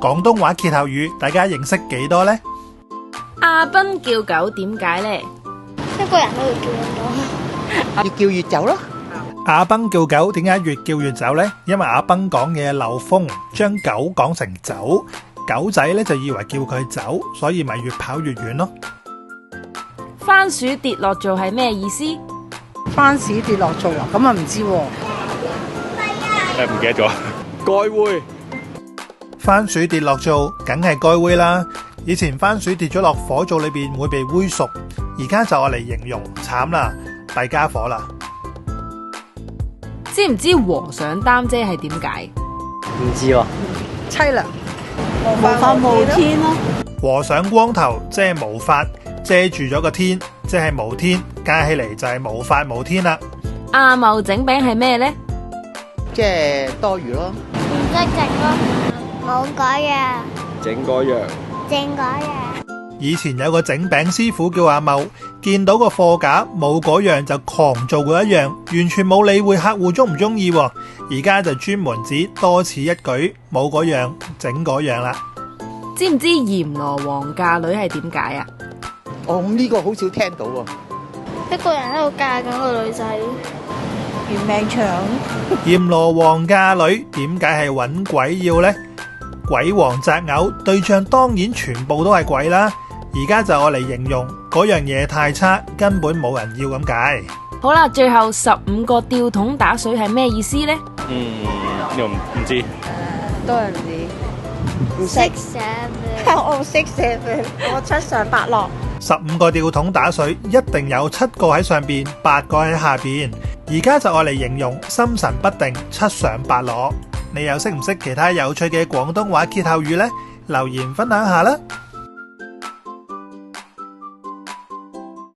廣東話歇後語，大家認識幾多呢？阿崩叫狗點解呢？一個人都會叫咁多，越叫越走咯。阿崩叫狗點解越叫越走呢？因為阿崩講嘢漏風，將狗講成走，狗仔呢就以為叫佢走，所以咪越跑越遠咯。番薯跌落做係咩意思？番薯跌落做啊，咁啊唔知喎。唔記得咗，該會。番薯跌落做，梗係該煨啦。以前番薯跌咗落火灶裏邊會被煨熟，而家就我嚟形容慘啦，弊家伙啦。知唔知和尚擔遮係點解？唔知喎。淒涼，無法無天咯。和尚光頭即係無法，遮住咗個天，即係無天，加起嚟就係無法無天啦。阿茂整餅係咩呢？即係多餘咯。唔識整咯，冇嗰樣，整嗰樣。整嗰樣。以前有個整餅師傅叫阿茂，見到個貨架冇嗰樣就狂做嗰一樣，完全冇理會客戶中唔中意。而家就專門指多此一舉，冇嗰樣整嗰樣啦。知唔知閻羅王嫁女係點解啊？哦，咁呢個好少聽到喎。一個人喺度嫁緊個女仔，嫌命長。閻羅王嫁女點解係揾鬼要呢？鬼王擇偶對象當然全部都係鬼啦。而家就我嚟形容嗰樣嘢太差，根本冇人要咁解。好啦，最後15個吊桶打水係咩意思呢？呢個唔知。多人唔識寫我唔識寫嘅，我七上八落。 15個吊桶打水，一定有7個喺上邊，8個喺下邊。而家就我嚟形容心神不定，七上八落。你又識唔識其他有趣嘅廣東話歇後語呢？留言分享下啦〜